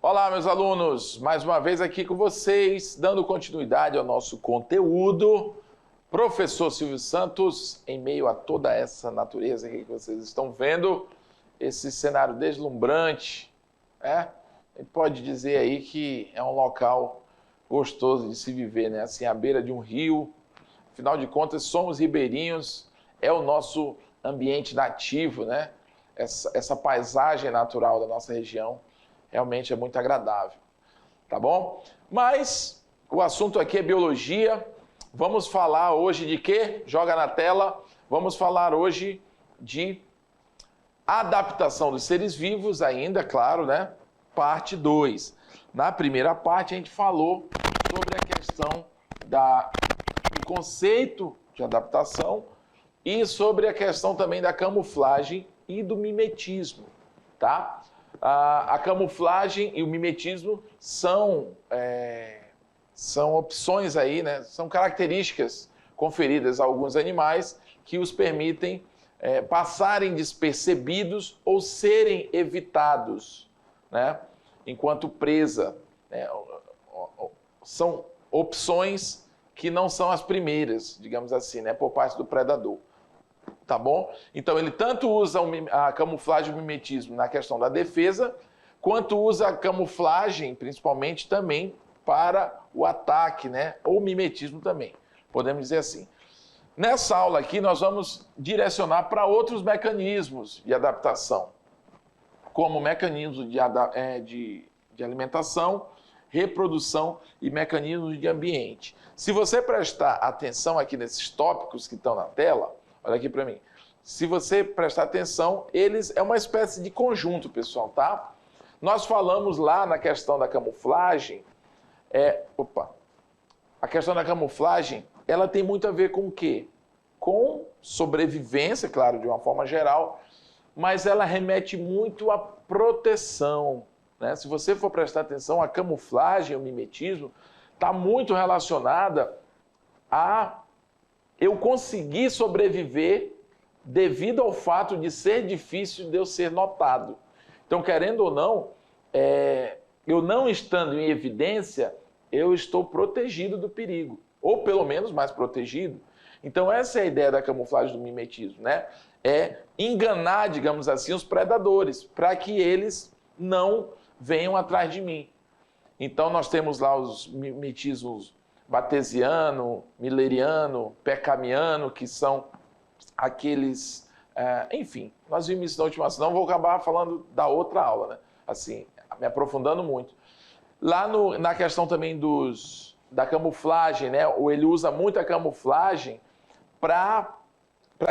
Olá, meus alunos, mais uma vez aqui com vocês, dando continuidade ao nosso conteúdo. Professor Silvio Santos, em meio a toda essa natureza que vocês estão vendo, esse cenário deslumbrante, né? A gente pode dizer aí que é um local gostoso de se viver, né? Assim, à beira de um rio, afinal de contas, somos ribeirinhos, é o nosso ambiente nativo, né? Essa paisagem natural da nossa região realmente é muito agradável, tá bom? Mas o assunto aqui é biologia. Vamos falar hoje de quê? Joga na tela. Vamos falar hoje de adaptação dos seres vivos ainda, claro, né? Parte 2. Na primeira parte a gente falou sobre a questão do conceito de adaptação e sobre a questão também da camuflagem e do mimetismo, tá? A camuflagem e o mimetismo são opções aí, né? São características conferidas a alguns animais que os permitem passarem despercebidos ou serem evitados, né? Enquanto presa, né? São opções que não são as primeiras, digamos assim, né? Por parte do predador. Tá bom? Então ele tanto usa a camuflagem e o mimetismo na questão da defesa, quanto usa a camuflagem, principalmente, também para o ataque, né? Ou mimetismo também, podemos dizer assim. Nessa aula aqui nós vamos direcionar para outros mecanismos de adaptação, como mecanismos de alimentação, reprodução e mecanismos de ambiente. Se você prestar atenção aqui nesses tópicos que estão na tela, olha aqui para mim. Se você prestar atenção, eles é uma espécie de conjunto, pessoal, tá? Nós falamos lá na questão da camuflagem, a questão da camuflagem, ela tem muito a ver com o quê? Com sobrevivência, claro, de uma forma geral, mas ela remete muito à proteção, né? Se você for prestar atenção, a camuflagem, o mimetismo, está muito relacionada a eu consegui sobreviver devido ao fato de ser difícil de eu ser notado. Então, querendo ou não, eu não estando em evidência, eu estou protegido do perigo, ou pelo menos mais protegido. Então, essa é a ideia da camuflagem do mimetismo, né? É enganar, digamos assim, os predadores, para que eles não venham atrás de mim. Então, nós temos lá os mimetismos batesiano, milleriano, pecamiano, que são aqueles... enfim, nós vimos isso na última, senão vou acabar falando da outra aula, né? Assim, me aprofundando muito. Lá na questão também da camuflagem, né? Ou ele usa muito a camuflagem para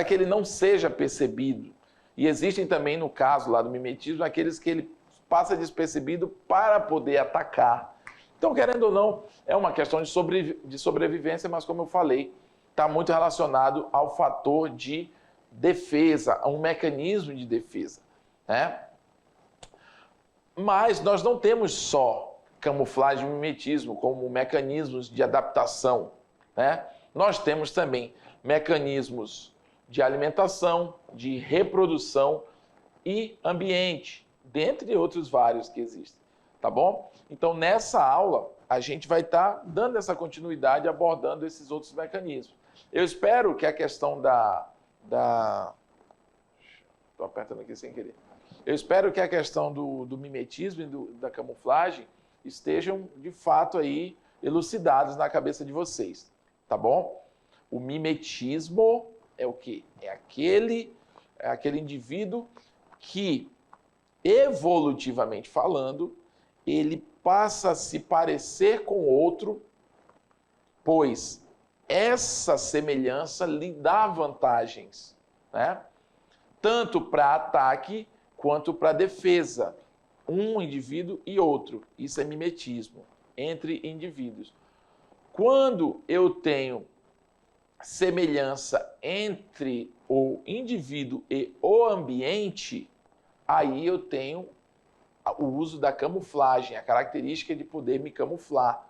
que ele não seja percebido. E existem também, no caso lá do mimetismo, aqueles que ele passa despercebido para poder atacar. Então, querendo ou não, é uma questão de sobrevivência, mas como eu falei, está muito relacionado ao fator de defesa, a um mecanismo de defesa, né? Mas nós não temos só camuflagem e mimetismo como mecanismos de adaptação, né? Nós temos também mecanismos de alimentação, de reprodução e ambiente, dentre outros vários que existem. Tá bom? Então, nessa aula, a gente vai estar dando essa continuidade, abordando esses outros mecanismos. Eu espero que a questão Estou apertando aqui sem querer. Eu espero que a questão do mimetismo e da camuflagem estejam, de fato, aí elucidados na cabeça de vocês. Tá bom? O mimetismo é o quê? É aquele indivíduo que, evolutivamente falando, ele passa a se parecer com outro, pois essa semelhança lhe dá vantagens, né? Tanto para ataque quanto para defesa, um indivíduo e outro. Isso é mimetismo entre indivíduos. Quando eu tenho semelhança entre o indivíduo e o ambiente, aí eu tenho o uso da camuflagem, a característica de poder me camuflar,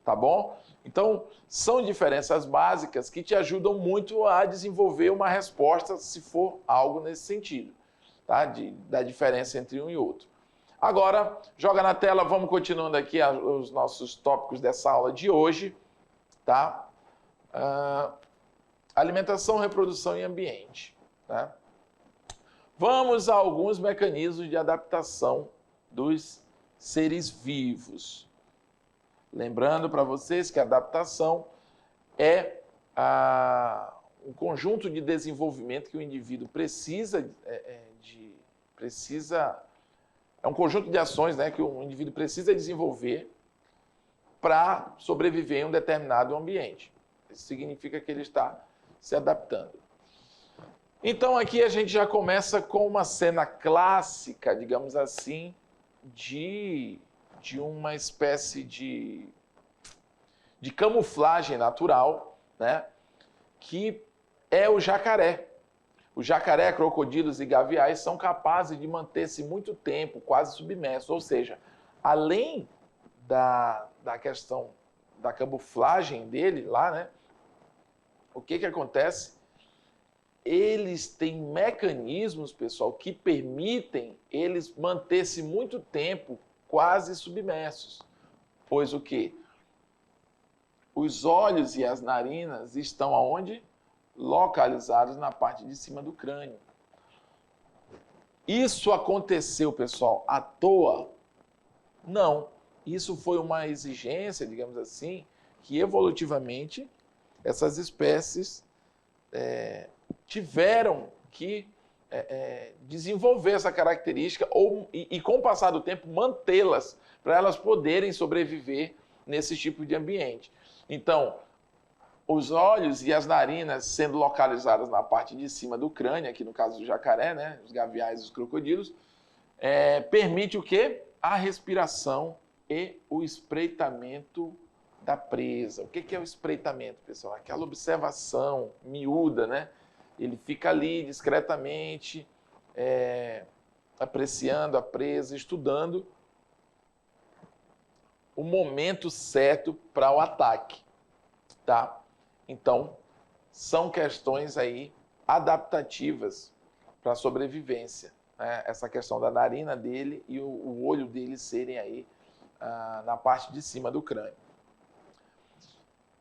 tá bom? Então, são diferenças básicas que te ajudam muito a desenvolver uma resposta, se for algo nesse sentido, tá? Da diferença entre um e outro. Agora, joga na tela, vamos continuando aqui os nossos tópicos dessa aula de hoje, tá? Alimentação, reprodução e ambiente, tá? Vamos a alguns mecanismos de adaptação dos seres vivos. Lembrando para vocês que a adaptação é um conjunto de desenvolvimento que o indivíduo precisa, é um conjunto de ações, né, que o indivíduo precisa desenvolver para sobreviver em um determinado ambiente. Isso significa que ele está se adaptando. Então aqui a gente já começa com uma cena clássica, digamos assim, de uma espécie de camuflagem natural, né, que é o jacaré. O jacaré, crocodilos e gaviais são capazes de manter-se muito tempo quase submersos, ou seja, além da questão da camuflagem dele lá, né, o que acontece? Eles têm mecanismos, pessoal, que permitem eles manter-se muito tempo quase submersos. Pois o quê? Os olhos e as narinas estão aonde? Localizados na parte de cima do crânio. Isso aconteceu, pessoal, à toa? Não. Isso foi uma exigência, digamos assim, que evolutivamente essas espécies tiveram que desenvolver essa característica e com o passar do tempo, mantê-las para elas poderem sobreviver nesse tipo de ambiente. Então, os olhos e as narinas sendo localizadas na parte de cima do crânio, aqui no caso do jacaré, né, os gaviais e os crocodilos, permite o quê? A respiração e o espreitamento da presa. O que é o espreitamento, pessoal? Aquela observação miúda, né? Ele fica ali discretamente, apreciando a presa, estudando o momento certo para o ataque, tá? Então, são questões aí adaptativas para a sobrevivência, né? Essa questão da narina dele e o olho dele serem aí na parte de cima do crânio.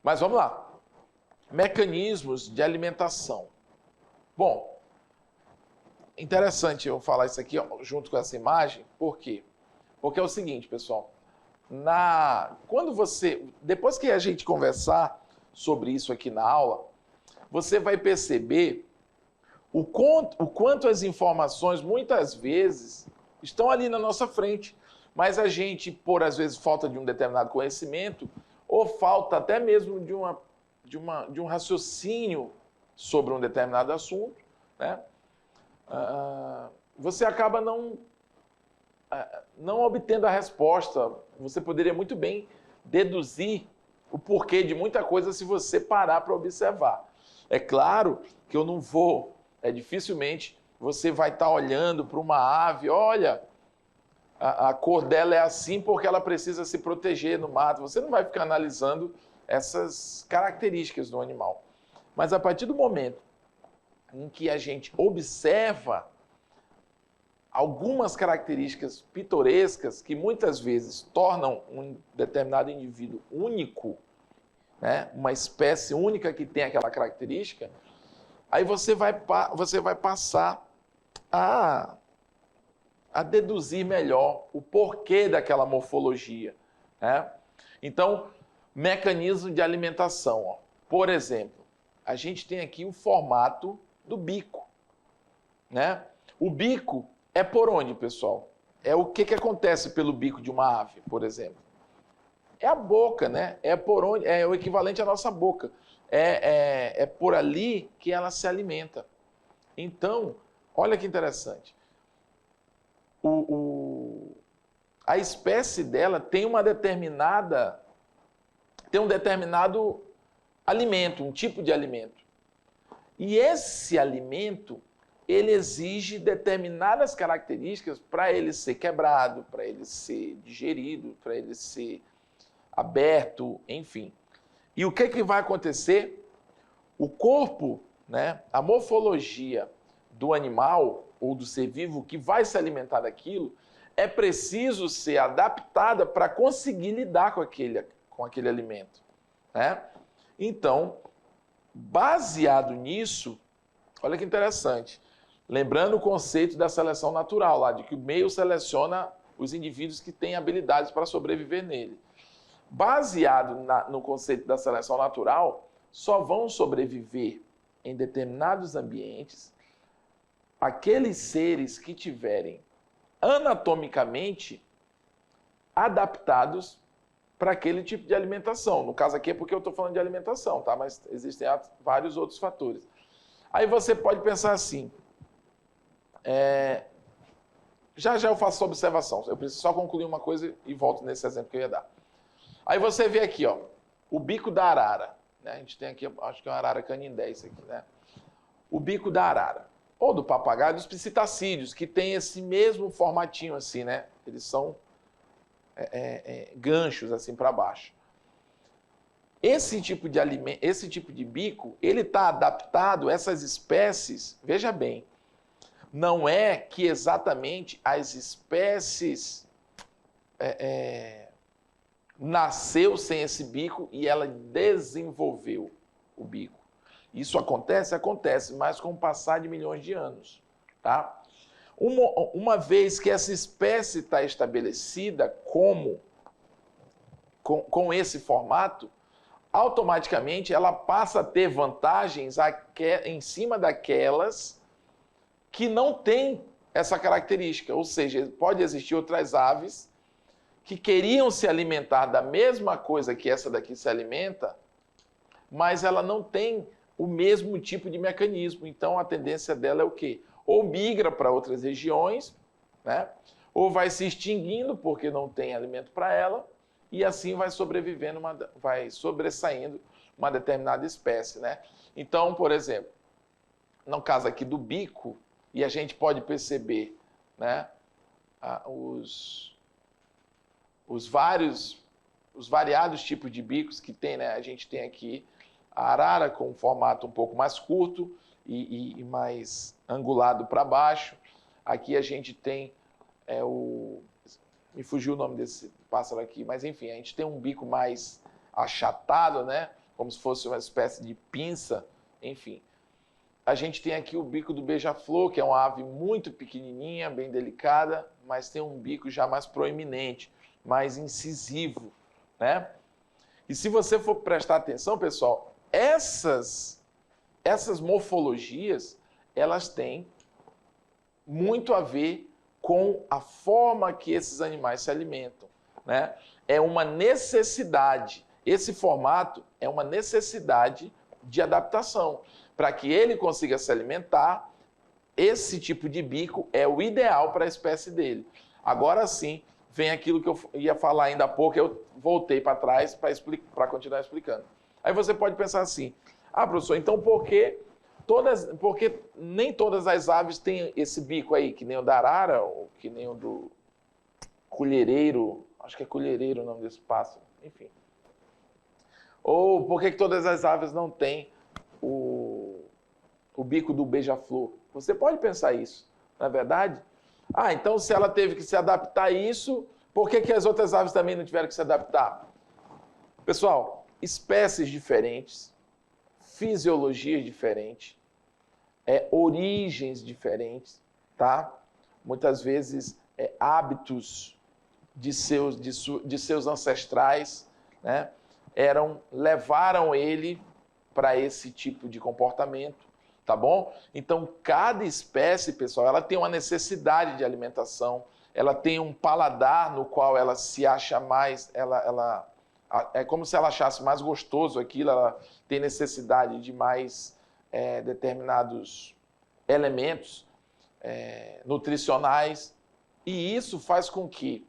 Mas vamos lá. Mecanismos de alimentação. Bom, interessante eu falar isso aqui junto com essa imagem, por quê? Porque é o seguinte, pessoal, depois que a gente conversar sobre isso aqui na aula, você vai perceber o quanto as informações, muitas vezes, estão ali na nossa frente, mas a gente, por às vezes falta de um determinado conhecimento, ou falta até mesmo de um raciocínio sobre um determinado assunto, né? Você acaba não obtendo a resposta. Você poderia muito bem deduzir o porquê de muita coisa se você parar para observar. É claro que eu não vou, dificilmente você vai estar olhando para uma ave, olha, a cor dela é assim porque ela precisa se proteger no mato. Você não vai ficar analisando essas características do animal. Mas a partir do momento em que a gente observa algumas características pitorescas que muitas vezes tornam um determinado indivíduo único, né, uma espécie única que tem aquela característica, aí você vai passar a deduzir melhor o porquê daquela morfologia, né? Então, mecanismo de alimentação. Ó. Por exemplo, a gente tem aqui o formato do bico, né? O bico é por onde, pessoal? É o que acontece pelo bico de uma ave, por exemplo? É a boca, né? É por onde, é o equivalente à nossa boca. É por ali que ela se alimenta. Então, olha que interessante. A espécie dela tem um determinado alimento, um tipo de alimento. E esse alimento, ele exige determinadas características para ele ser quebrado, para ele ser digerido, para ele ser aberto, enfim. E o que vai acontecer? O corpo, né, a morfologia do animal ou do ser vivo que vai se alimentar daquilo, é preciso ser adaptada para conseguir lidar com aquele alimento, né? Então, baseado nisso, olha que interessante, lembrando o conceito da seleção natural, lá, de que o meio seleciona os indivíduos que têm habilidades para sobreviver nele. Baseado no conceito da seleção natural, só vão sobreviver em determinados ambientes aqueles seres que tiverem anatomicamente adaptados para aquele tipo de alimentação. No caso aqui é porque eu estou falando de alimentação, tá? Mas existem vários outros fatores. Aí você pode pensar assim, já eu faço a observação, eu preciso só concluir uma coisa e volto nesse exemplo que eu ia dar. Aí você vê aqui, ó, o bico da arara, né? A gente tem aqui, acho que é uma arara canindé isso aqui, né? O bico da arara, ou do papagaio, dos psitacídeos, que tem esse mesmo formatinho assim, né? Eles são ganchos assim para baixo. Esse tipo de alimento, esse tipo de bico, ele está adaptado, essas espécies, veja bem, não é que exatamente as espécies nasceu sem esse bico e ela desenvolveu o bico. Isso acontece? Acontece, mas com o passar de milhões de anos, tá? Uma vez que essa espécie está estabelecida com esse formato, automaticamente ela passa a ter vantagens em cima daquelas que não têm essa característica. Ou seja, pode existir outras aves que queriam se alimentar da mesma coisa que essa daqui se alimenta, mas ela não tem o mesmo tipo de mecanismo. Então a tendência dela é o quê? Ou migra para outras regiões, né? Ou vai se extinguindo porque não tem alimento para ela, e assim vai sobrevivendo, vai sobressaindo uma determinada espécie, né? Então, por exemplo, no caso aqui do bico, e a gente pode perceber, né, os variados tipos de bicos que tem, né? A gente tem aqui a arara com um formato um pouco mais curto e mais angulado para baixo. Aqui a gente tem me fugiu o nome desse pássaro aqui, mas enfim, a gente tem um bico mais achatado, né? Como se fosse uma espécie de pinça, enfim. A gente tem aqui o bico do beija-flor, que é uma ave muito pequenininha, bem delicada, mas tem um bico já mais proeminente, mais incisivo, né? E se você for prestar atenção, pessoal, essas morfologias, elas têm muito a ver com a forma que esses animais se alimentam, né? É uma necessidade. Esse formato é uma necessidade de adaptação. Para que ele consiga se alimentar, esse tipo de bico é o ideal para a espécie dele. Agora sim, vem aquilo que eu ia falar ainda há pouco, eu voltei para trás para continuar explicando. Aí você pode pensar assim, professor, então por que porque nem todas as aves têm esse bico aí, que nem o da arara, ou que nem o do colhereiro, acho que é colhereiro o nome desse pássaro, enfim. Ou por que todas as aves não têm o bico do beija-flor? Você pode pensar isso, não é verdade? Então se ela teve que se adaptar a isso, por que as outras aves também não tiveram que se adaptar? Pessoal, espécies diferentes, fisiologias diferentes, origens diferentes, tá? Muitas vezes hábitos de seus ancestrais, né? Levaram ele para esse tipo de comportamento, tá bom? Então, cada espécie, pessoal, ela tem uma necessidade de alimentação, ela tem um paladar no qual ela se acha mais, é como se ela achasse mais gostoso aquilo, ela tem necessidade de mais determinados elementos nutricionais, e isso faz com que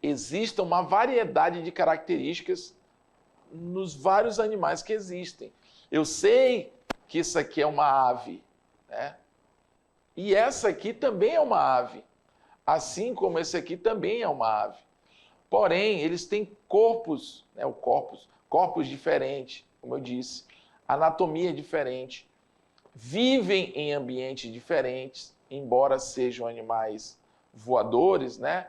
exista uma variedade de características nos vários animais que existem. Eu sei que isso aqui é uma ave, né? E essa aqui também é uma ave, assim como esse aqui também é uma ave. Porém, eles têm corpos, né, corpos diferentes, como eu disse, anatomia diferente, vivem em ambientes diferentes, embora sejam animais voadores, né?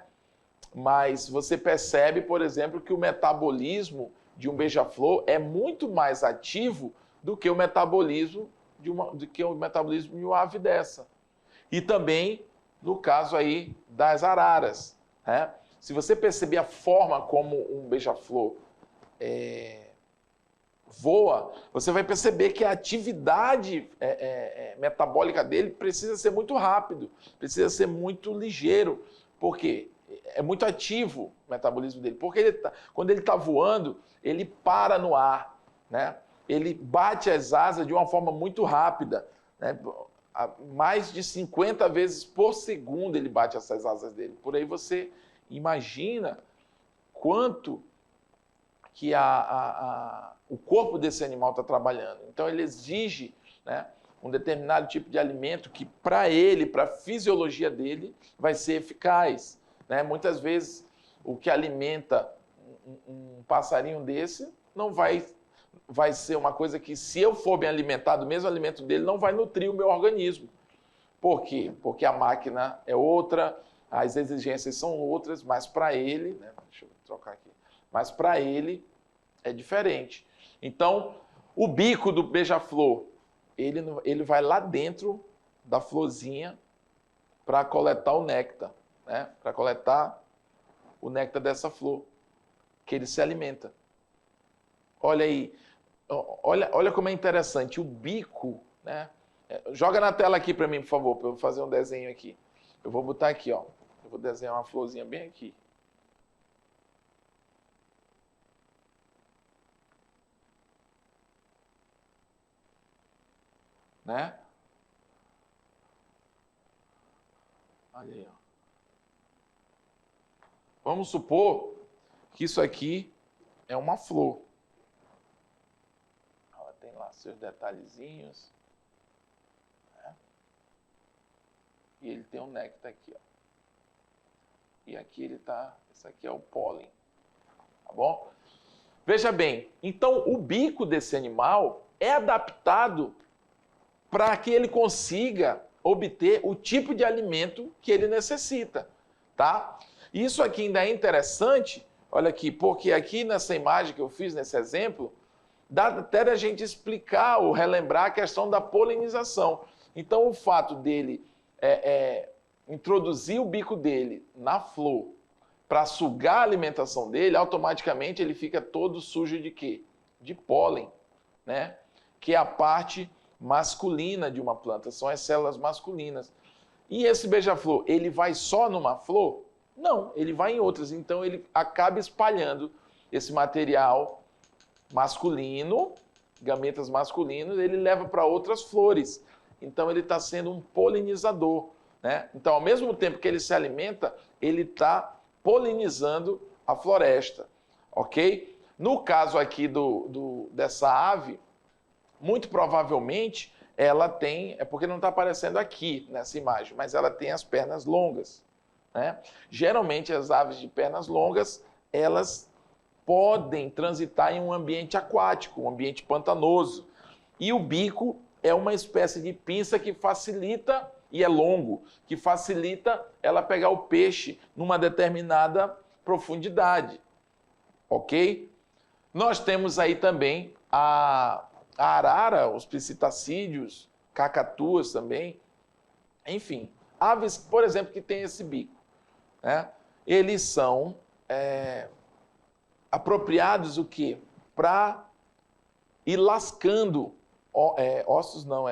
Mas você percebe, por exemplo, que o metabolismo de um beija-flor é muito mais ativo do que o metabolismo de uma ave dessa. E também no caso aí das araras, né? Se você perceber a forma como um beija-flor voa, você vai perceber que a atividade metabólica dele precisa ser muito rápido, precisa ser muito ligeiro. Por quê? É muito ativo o metabolismo dele, porque quando ele está voando, ele para no ar, né? Ele bate as asas de uma forma muito rápida, né? Mais de 50 vezes por segundo ele bate essas asas dele. Por aí você imagina quanto que o corpo desse animal está trabalhando. Então ele exige, né, um determinado tipo de alimento que para ele, para a fisiologia dele, vai ser eficaz, né? Muitas vezes o que alimenta um passarinho desse não vai ser uma coisa que, se eu for bem alimentado, mesmo o alimento dele não vai nutrir o meu organismo. Por quê? Porque a máquina é outra, as exigências são outras, mas para ele, né, deixa eu trocar aqui, mas para ele é diferente. Então, o bico do beija-flor, ele vai lá dentro da florzinha para coletar o néctar, né? Para coletar o néctar dessa flor, que ele se alimenta. Olha aí, olha como é interessante, o bico, né? Joga na tela aqui para mim, por favor, para eu fazer um desenho aqui. Eu vou botar aqui, ó. Eu vou desenhar uma florzinha bem aqui. Né? Olha aí, ó. Vamos supor que isso aqui é uma flor. Ela tem lá seus detalhezinhos. Né? E ele tem um néctar aqui, ó. E aqui ele tá, esse aqui é o pólen. Tá bom? Veja bem, então o bico desse animal é adaptado para que ele consiga obter o tipo de alimento que ele necessita, tá? Isso aqui ainda é interessante, olha aqui, porque aqui nessa imagem que eu fiz, nesse exemplo, dá até a gente explicar ou relembrar a questão da polinização. Então, o fato dele introduzir o bico dele na flor para sugar a alimentação dele, automaticamente ele fica todo sujo de quê? De pólen, né? Que é a parte masculina de uma planta, são as células masculinas. E esse beija-flor, ele vai só numa flor? Não, ele vai em outras. Então ele acaba espalhando esse material masculino, gametas masculinos, ele leva para outras flores. Então ele está sendo um polinizador, né? Então, ao mesmo tempo que ele se alimenta, ele está polinizando a floresta, ok? No caso aqui dessa ave, muito provavelmente ela tem, é porque não está aparecendo aqui nessa imagem, mas ela tem as pernas longas, né? Geralmente as aves de pernas longas, elas podem transitar em um ambiente aquático, um ambiente pantanoso. E o bico é uma espécie de pinça que facilita, e é longo, que facilita ela pegar o peixe numa determinada profundidade, ok? Nós temos aí também a arara, os psitacídeos, cacatuas também, enfim, aves, por exemplo, que têm esse bico, né? Eles são apropriados o quê? Para ir lascando ossos, não,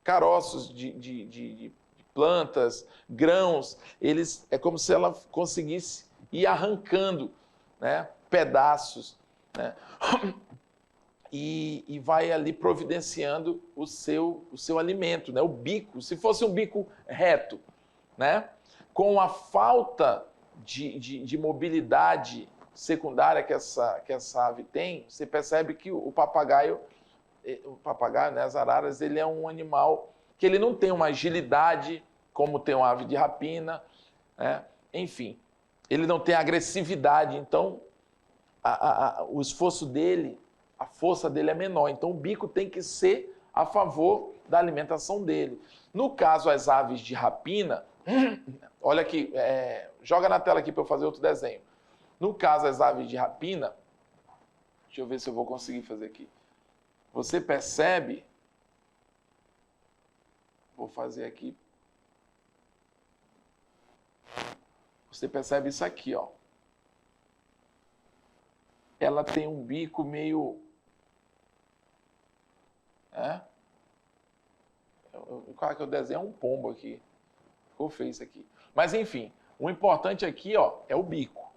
caroços de plantas, grãos, é como se ela conseguisse ir arrancando, né, pedaços, né? E vai ali providenciando o seu alimento, né? O bico, se fosse um bico reto, né? Com a falta de mobilidade secundária que essa ave tem, você percebe que o papagaio, né, as araras, ele é um animal que ele não tem uma agilidade como tem uma ave de rapina, né? Enfim, ele não tem agressividade, então o esforço dele, a força dele é menor, então o bico tem que ser a favor da alimentação dele. No caso, as aves de rapina, Olha aqui, joga na tela aqui para eu fazer outro desenho. No caso, as aves de rapina, deixa eu ver se eu vou conseguir fazer aqui. Você percebe, vou fazer aqui. Você percebe isso aqui, ó. Ela tem um bico meio... Claro que eu desenho um pombo aqui. Ficou feio isso aqui. Mas, enfim, o importante aqui, ó, é o bico.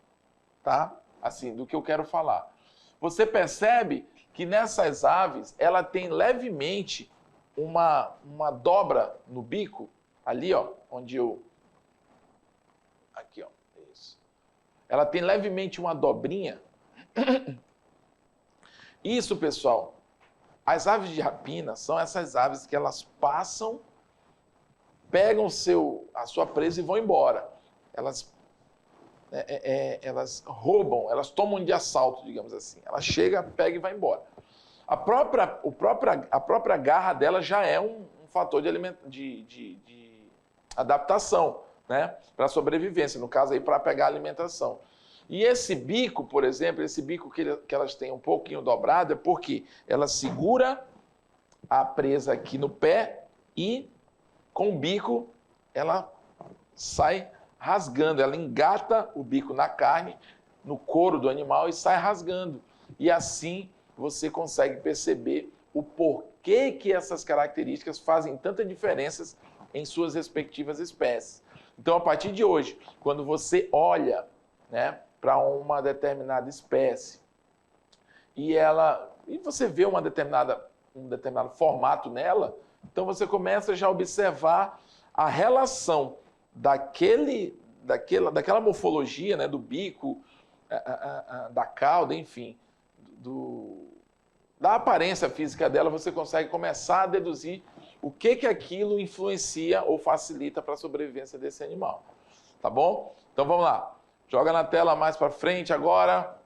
Tá? Assim, do que eu quero falar. Você percebe que nessas aves, ela tem levemente uma dobra no bico. Ali, ó, onde eu... Aqui, ó. Isso. Ela tem levemente uma dobrinha. Isso, pessoal, as aves de rapina são essas aves que elas passam, pegam a sua presa e vão embora. Elas roubam, elas tomam de assalto, digamos assim. Ela chega, pega e vai embora. A própria garra dela já é um fator de adaptação, né, para a sobrevivência, no caso aí para pegar a alimentação. E esse bico, por exemplo, esse bico que elas têm um pouquinho dobrado é porque ela segura a presa aqui no pé e com o bico ela sai rasgando, ela engata o bico na carne, no couro do animal e sai rasgando. E assim você consegue perceber o porquê que essas características fazem tanta diferença em suas respectivas espécies. Então, a partir de hoje, quando você olha, né, para uma determinada espécie e você vê um determinado formato nela, então você começa já a observar a relação daquela morfologia, né, do bico, da cauda, enfim, da aparência física dela, você consegue começar a deduzir o que aquilo influencia ou facilita para a sobrevivência desse animal. Tá bom? Então vamos lá. Joga na tela mais para frente agora.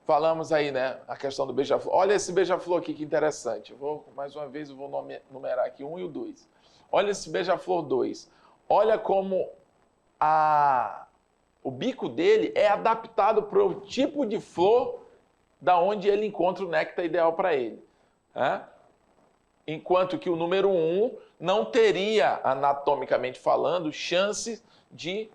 Falamos aí, né, a questão do beija-flor. Olha esse beija-flor aqui, que interessante. Mais uma vez, eu vou numerar aqui 1 e o 2. Olha esse beija-flor 2. Olha como o bico dele é adaptado para o tipo de flor da onde ele encontra o néctar ideal para ele. Né? Enquanto que o número 1 não teria, anatomicamente falando, chance de,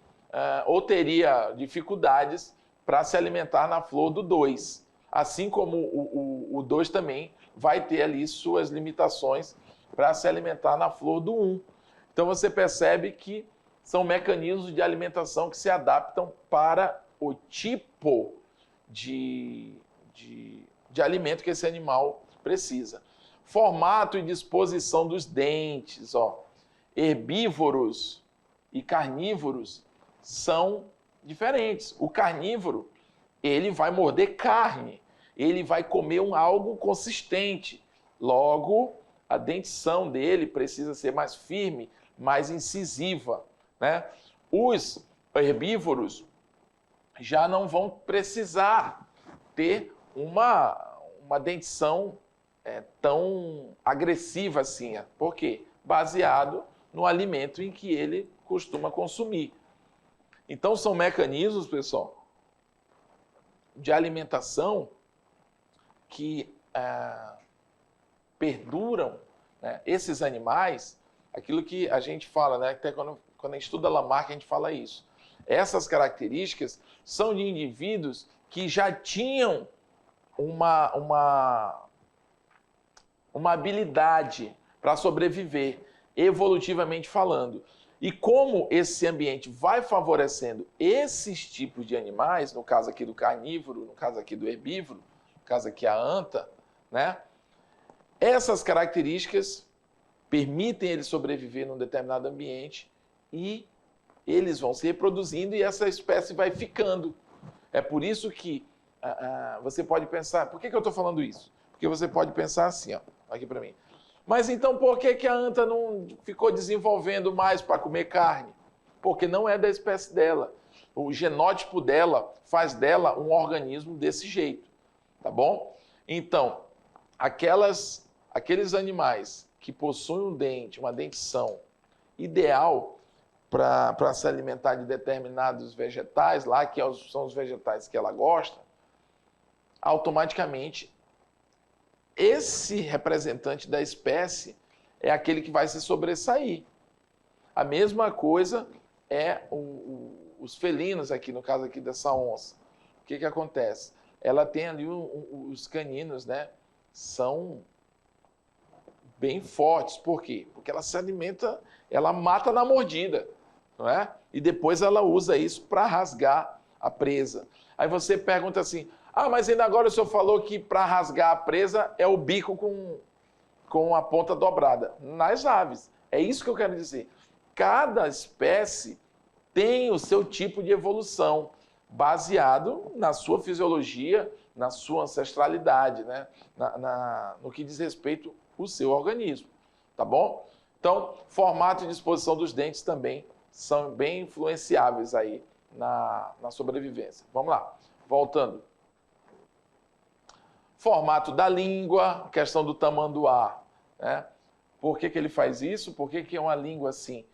ou teria dificuldades para se alimentar na flor do 2. Assim como o 2 também vai ter ali suas limitações para se alimentar na flor do 1. Então você percebe que são mecanismos de alimentação que se adaptam para o tipo de alimento que esse animal precisa. Formato e disposição dos dentes, ó. Herbívoros e carnívoros são diferentes. O carnívoro, ele vai morder carne, ele vai comer algo consistente. Logo, a dentição dele precisa ser mais firme, mais incisiva, né? Os herbívoros já não vão precisar ter uma dentição tão agressiva assim. Por quê? Baseado no alimento em que ele costuma consumir. Então, são mecanismos, pessoal, de alimentação que perduram, né? Esses animais, aquilo que a gente fala, né? Até quando a gente estuda Lamarck, a gente fala isso. Essas características são de indivíduos que já tinham uma habilidade para sobreviver, evolutivamente falando. E como esse ambiente vai favorecendo esses tipos de animais, no caso aqui do carnívoro, no caso aqui do herbívoro, no caso aqui a anta, né? Essas características permitem eles sobreviver num determinado ambiente e eles vão se reproduzindo e essa espécie vai ficando. É por isso que você pode pensar... Por que eu estou falando isso? Porque você pode pensar assim, ó, aqui para mim. Mas então por que a anta não ficou desenvolvendo mais para comer carne? Porque não é da espécie dela. O genótipo dela faz dela um organismo desse jeito, tá bom? Então, aqueles animais que possuem um dente, uma dentição ideal, para se alimentar de determinados vegetais, lá que são os vegetais que ela gosta, automaticamente esse representante da espécie é aquele que vai se sobressair. A mesma coisa é os felinos aqui, no caso aqui dessa onça. O que acontece? Ela tem ali os caninos, né? São bem fortes. Por quê? Porque ela se alimenta, ela mata na mordida, não é? E depois ela usa isso para rasgar a presa. Aí você pergunta assim, mas ainda agora o senhor falou que para rasgar a presa é o bico com a ponta dobrada. Nas aves. É isso que eu quero dizer. Cada espécie tem o seu tipo de evolução, baseado na sua fisiologia, na sua ancestralidade, né? No que diz respeito ao seu organismo, tá bom? Então, formato e disposição dos dentes também são bem influenciáveis aí na sobrevivência. Vamos lá, voltando. Formato da língua, questão do tamanduá, né? Por que ele faz isso? Por que é uma língua assim?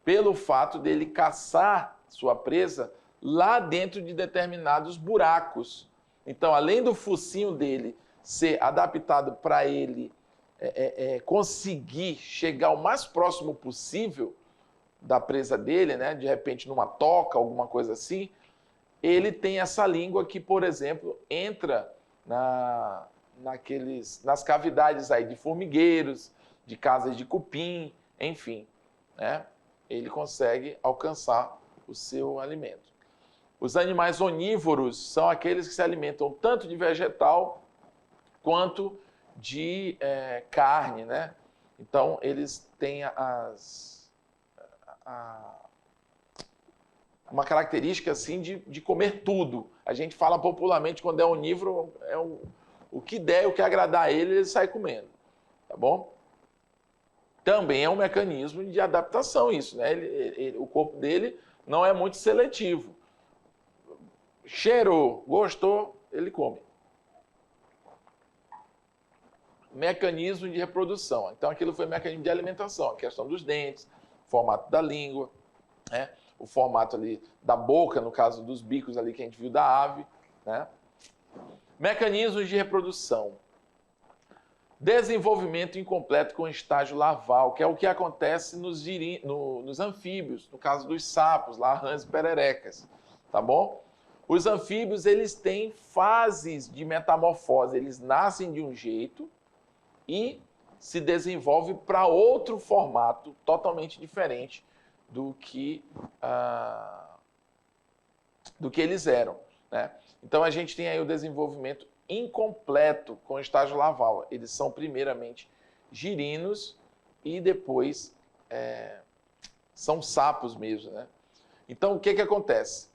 Pelo fato dele caçar sua presa lá dentro de determinados buracos. Então, além do focinho dele ser adaptado para ele conseguir chegar o mais próximo possível da presa dele, né? De repente numa toca, alguma coisa assim, ele tem essa língua que, por exemplo, entra nas cavidades aí de formigueiros, de casas de cupim, enfim, né? Ele consegue alcançar o seu alimento. Os animais onívoros são aqueles que se alimentam tanto de vegetal quanto de carne, né? Então, eles têm uma característica assim de comer tudo. A gente fala popularmente, quando é onívoro, o que der, o que agradar a ele sai comendo, tá bom? Também é um mecanismo de adaptação isso, né? O corpo dele não é muito seletivo. Cheirou, gostou, ele come. Mecanismo de reprodução. Então, aquilo foi mecanismo de alimentação, a questão dos dentes, formato da língua, né? O formato ali da boca, no caso dos bicos ali que a gente viu da ave, né? Mecanismos de reprodução. Desenvolvimento incompleto com estágio larval, que é o que acontece nos anfíbios, no caso dos sapos, lá, rãs e pererecas, tá bom? Os anfíbios, eles têm fases de metamorfose, eles nascem de um jeito e se desenvolvem para outro formato totalmente diferente do que eles eram, né? Então a gente tem aí o desenvolvimento incompleto com o estágio larval. Eles são primeiramente girinos e depois são sapos mesmo, né? Então o que acontece?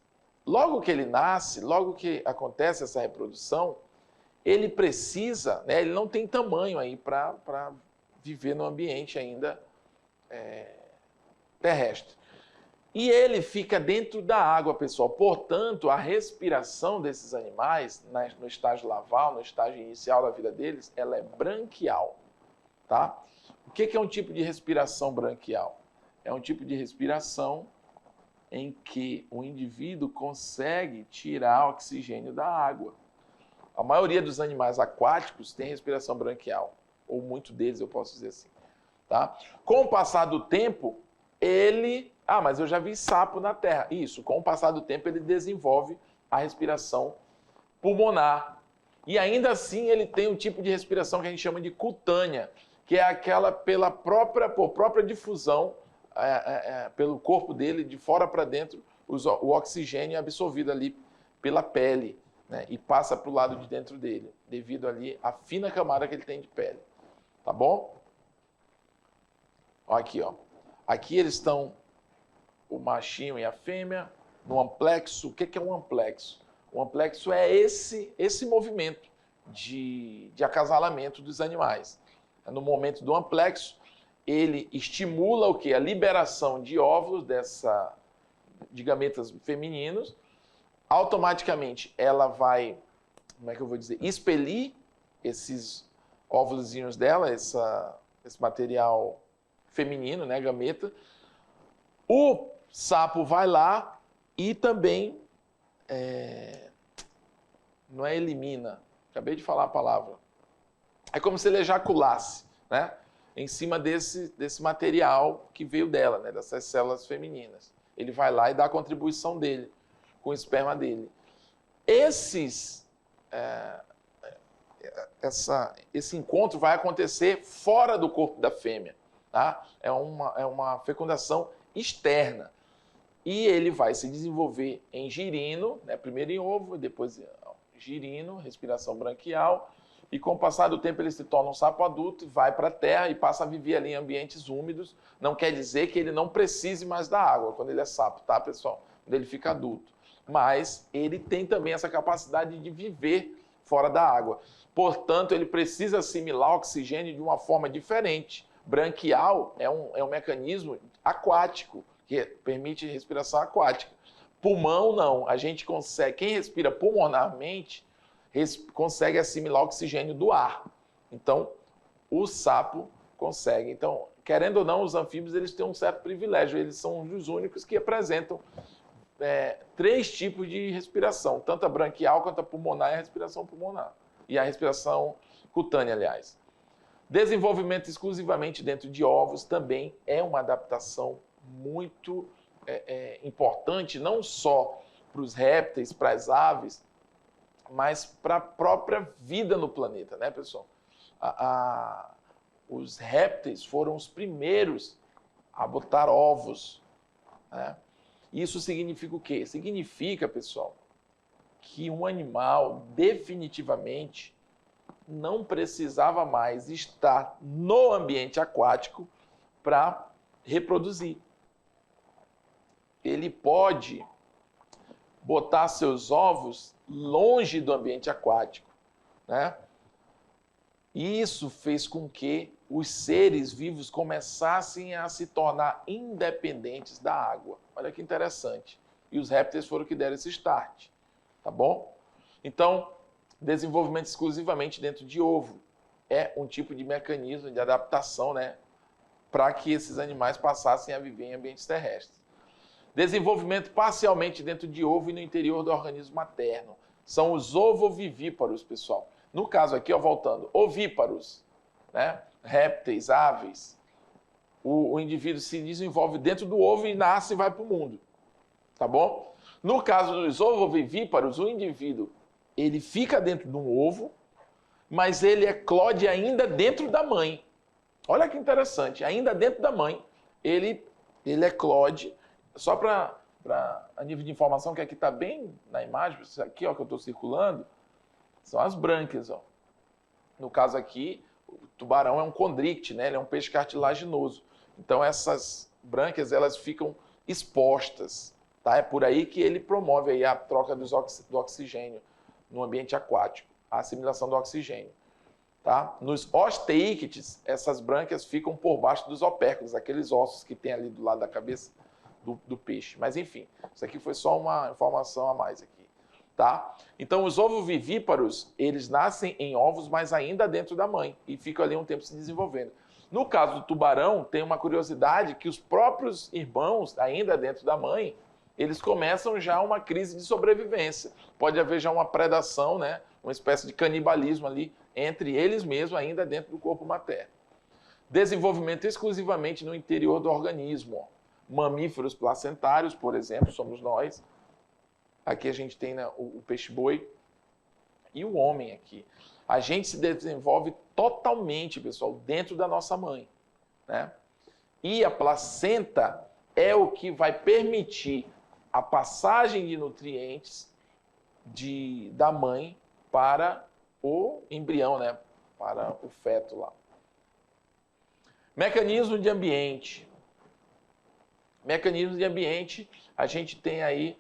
Logo que ele nasce, logo que acontece essa reprodução, ele precisa, né, ele não tem tamanho aí para viver no ambiente ainda terrestre. E ele fica dentro da água, pessoal. Portanto, a respiração desses animais, no estágio larval, no estágio inicial da vida deles, ela é branquial, tá? O que é um tipo de respiração branquial? É um tipo de respiração em que o indivíduo consegue tirar oxigênio da água. A maioria dos animais aquáticos tem respiração branquial, ou muito deles, eu posso dizer assim, tá? Com o passar do tempo, mas eu já vi sapo na terra. Isso, com o passar do tempo ele desenvolve a respiração pulmonar. E ainda assim ele tem um tipo de respiração que a gente chama de cutânea, que é aquela por própria difusão, pelo corpo dele, de fora para dentro, o oxigênio é absorvido ali pela pele, né, e passa para o lado de dentro dele, devido ali à fina camada que ele tem de pele. Tá bom? Ó, aqui, ó. Aqui eles estão, o machinho e a fêmea, no amplexo. O que é um amplexo? O amplexo é esse movimento de acasalamento dos animais. No momento do amplexo, ele estimula o quê? A liberação de óvulos de gametas femininos. Automaticamente ela vai, como é que eu vou dizer, expelir esses óvulozinhos dela, esse material feminino, né, gameta. O sapo vai lá e também, não é elimina, acabei de falar a palavra, é como se ele ejaculasse, né? Em cima desse material que veio dela, né? Dessas células femininas. Ele vai lá e dá a contribuição dele, com o esperma dele. Esse encontro vai acontecer fora do corpo da fêmea, tá? É uma fecundação externa. E ele vai se desenvolver em girino, né? Primeiro em ovo, depois girino, respiração branquial, e com o passar do tempo ele se torna um sapo adulto, vai para a terra e passa a viver ali em ambientes úmidos. Não quer dizer que ele não precise mais da água quando ele é sapo, tá, pessoal? Quando ele fica adulto. Mas ele tem também essa capacidade de viver fora da água. Portanto, ele precisa assimilar oxigênio de uma forma diferente. Branquial é um mecanismo aquático, que permite respiração aquática. Pulmão, não. A gente consegue, quem respira pulmonarmente, consegue assimilar oxigênio do ar. Então, o sapo consegue. Então, querendo ou não, os anfíbios eles têm um certo privilégio. Eles são um dos únicos que apresentam 3 tipos de respiração, tanto a branquial quanto a pulmonar e a respiração pulmonar. E a respiração cutânea, aliás. Desenvolvimento exclusivamente dentro de ovos também é uma adaptação muito importante, não só para os répteis, para as aves, mas para a própria vida no planeta, né, pessoal? Os répteis foram os primeiros a botar ovos, né? Isso significa o quê? Significa, pessoal, que um animal definitivamente não precisava mais estar no ambiente aquático para reproduzir. Ele pode botar seus ovos longe do ambiente aquático, né? E isso fez com que os seres vivos começassem a se tornar independentes da água. Olha que interessante. E os répteis foram que deram esse start, tá bom? Então, desenvolvimento exclusivamente dentro de ovo é um tipo de mecanismo de adaptação, né, para que esses animais passassem a viver em ambientes terrestres. Desenvolvimento parcialmente dentro de ovo e no interior do organismo materno. São os ovovivíparos, pessoal. No caso aqui, ó, voltando, ovíparos, né? Répteis, aves. O indivíduo se desenvolve dentro do ovo e nasce e vai para o mundo. Tá bom? No caso dos ovovivíparos, o indivíduo ele fica dentro de um ovo, mas ele eclode ainda dentro da mãe. Olha que interessante, ainda dentro da mãe, ele eclode. Só para a nível de informação, que aqui está bem na imagem, isso aqui ó, que eu estou circulando, são as brânquias. Ó. No caso aqui, o tubarão é um condricte, né? Ele é um peixe cartilaginoso. Então essas brânquias elas ficam expostas. Tá? É por aí que ele promove aí a troca do oxigênio no ambiente aquático, a assimilação do oxigênio. Tá? Nos osteíctes, essas brânquias ficam por baixo dos opérculos, aqueles ossos que tem ali do lado da cabeça do peixe. Mas enfim, isso aqui foi só uma informação a mais aqui. Tá? Então os ovovivíparos, eles nascem em ovos, mas ainda dentro da mãe, e ficam ali um tempo se desenvolvendo. No caso do tubarão, tem uma curiosidade que os próprios irmãos, ainda dentro da mãe, eles começam já uma crise de sobrevivência. Pode haver já uma predação, né? Uma espécie de canibalismo ali entre eles mesmos, ainda dentro do corpo materno. Desenvolvimento exclusivamente no interior do organismo. Ó. Mamíferos placentários, por exemplo, somos nós. Aqui a gente tem, né, o peixe-boi e o homem aqui. A gente se desenvolve totalmente, pessoal, dentro da nossa mãe, né? E a placenta é o que vai permitir a passagem de nutrientes da mãe para o embrião, né? Para o feto lá. Mecanismo de ambiente. Mecanismos de ambiente, a gente tem aí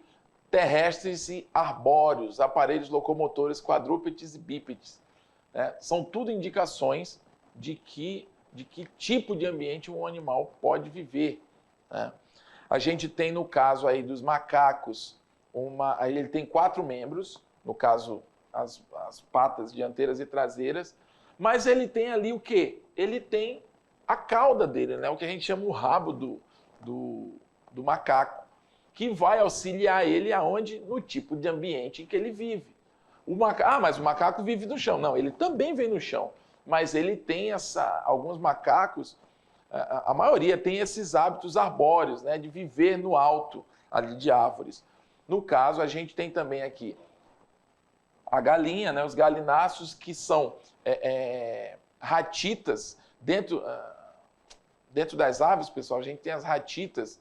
terrestres e arbóreos, aparelhos locomotores quadrúpedes e bípedes. Né? São tudo indicações de que tipo de ambiente um animal pode viver. Né? A gente tem, no caso aí dos macacos, ele tem 4 membros, no caso as patas dianteiras e traseiras, mas ele tem ali o quê? Ele tem a cauda dele, né? O que a gente chama o rabo do macaco. que vai auxiliar ele aonde? No tipo de ambiente em que ele vive. Mas o macaco vive no chão. Não, ele também vem no chão, mas ele tem alguns macacos, a maioria tem esses hábitos arbóreos, né, de viver no alto ali de árvores. No caso, a gente tem também aqui a galinha, né, os galináceos, que são ratitas. Dentro das aves, pessoal, a gente tem as ratitas,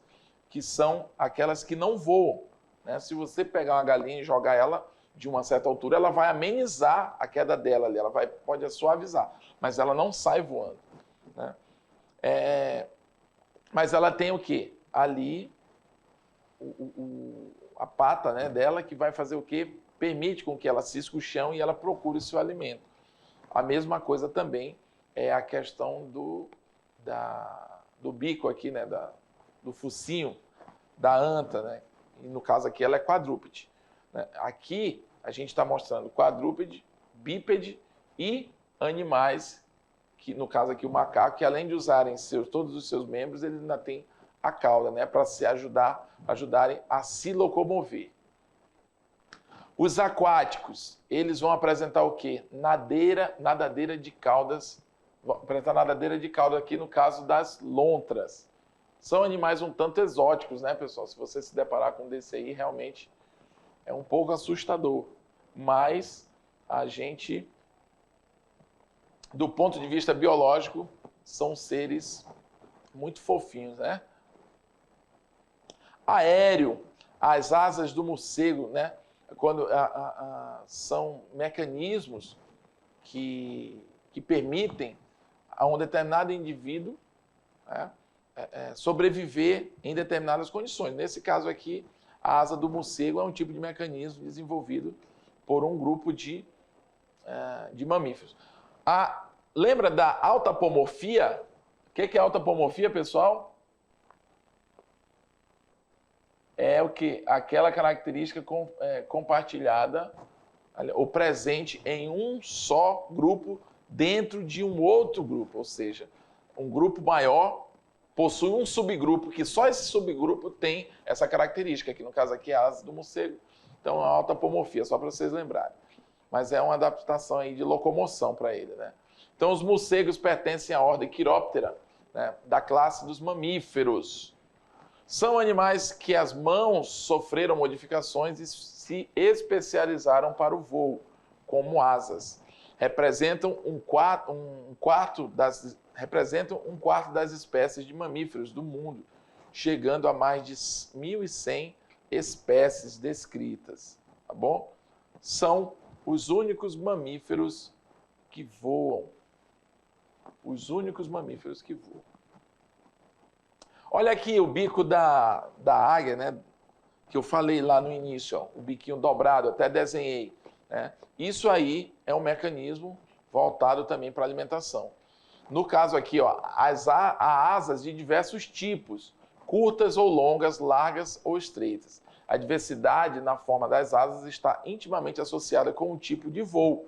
que são aquelas que não voam, né? Se você pegar uma galinha e jogar ela de uma certa altura, ela vai amenizar a queda dela ali, pode suavizar, mas ela não sai voando, né? Mas ela tem o quê? Ali a pata, né, dela, que vai fazer o quê? Permite com que ela cisque o chão e ela procure o seu alimento. A mesma coisa também é a questão do bico aqui, né, do focinho da anta, né? E no caso aqui ela é quadrúpede, né? Aqui a gente está mostrando quadrúpede, bípede e animais, que no caso aqui o macaco, que além de usarem todos os seus membros, ele ainda tem a cauda, né, para se ajudarem a se locomover. Os aquáticos, eles vão apresentar o quê? Nadadeira de caudas. Vão apresentar nadadeira de cauda aqui no caso das lontras. São animais um tanto exóticos, né, pessoal? Se você se deparar com um desse aí, realmente é um pouco assustador. Mas a gente, do ponto de vista biológico, são seres muito fofinhos, né? Aéreo, as asas do morcego, né? Quando são mecanismos que permitem a um determinado indivíduo, né, sobreviver em determinadas condições. Nesse caso aqui, a asa do morcego é um tipo de mecanismo desenvolvido por um grupo de mamíferos. Lembra da autapomorfia? O que é autapomorfia, pessoal? É o que? Aquela característica compartilhada ou presente em um só grupo dentro de um outro grupo, ou seja, um grupo maior possui um subgrupo que só esse subgrupo tem essa característica, que no caso aqui é a asa do morcego. Então é uma autapomorfia, só para vocês lembrarem. Mas é uma adaptação aí de locomoção para ele, né? Então os morcegos pertencem à ordem Chiroptera, né, da classe dos mamíferos. São animais que as mãos sofreram modificações e se especializaram para o voo, como asas. Representam um quarto das espécies de mamíferos do mundo, chegando a mais de 1.100 espécies descritas, tá bom? São os únicos mamíferos que voam. Os únicos mamíferos que voam. Olha aqui o bico da águia, né? Que eu falei lá no início, ó, o biquinho dobrado, até desenhei, né? Isso aí é um mecanismo voltado também para alimentação. No caso aqui, ó, há asas de diversos tipos, curtas ou longas, largas ou estreitas. A diversidade na forma das asas está intimamente associada com o tipo de voo.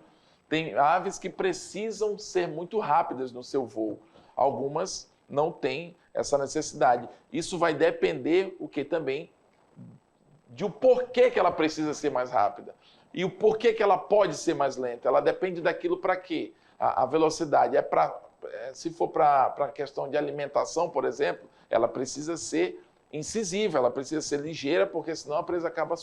Tem aves que precisam ser muito rápidas no seu voo. Algumas não têm essa necessidade. Isso vai depender o que também de o porquê que ela precisa ser mais rápida e o porquê que ela pode ser mais lenta. Ela depende daquilo para quê? A velocidade se for para a questão de alimentação, por exemplo, ela precisa ser incisiva, ela precisa ser ligeira, porque senão a presa acaba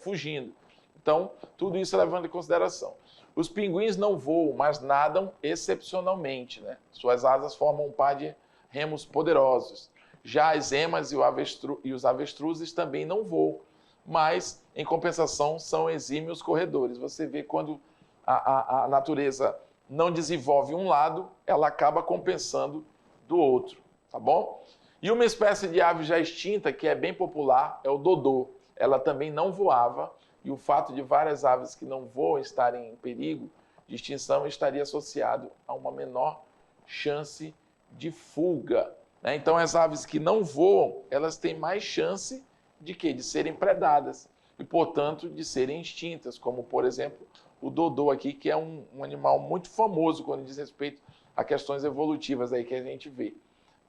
fugindo. Então, tudo isso é levando em consideração. Os pinguins não voam, mas nadam excepcionalmente, né? Suas asas formam um par de remos poderosos. Já as emas e os avestruzes também não voam, mas, em compensação, são exímios corredores. Você vê quando a natureza não desenvolve um lado, ela acaba compensando do outro, tá bom? E uma espécie de ave já extinta, que é bem popular, é o dodô. Ela também não voava, e o fato de várias aves que não voam estarem em perigo de extinção estaria associado a uma menor chance de fuga, né? Então, as aves que não voam, elas têm mais chance de quê? De serem predadas e, portanto, de serem extintas, como, por exemplo, o dodô aqui, que é um animal muito famoso quando diz respeito a questões evolutivas aí que a gente vê,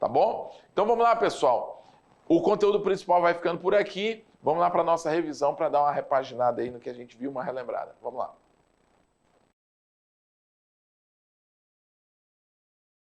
tá bom? Então, vamos lá, pessoal. O conteúdo principal vai ficando por aqui. Vamos lá para a nossa revisão para dar uma repaginada aí no que a gente viu, uma relembrada. Vamos lá.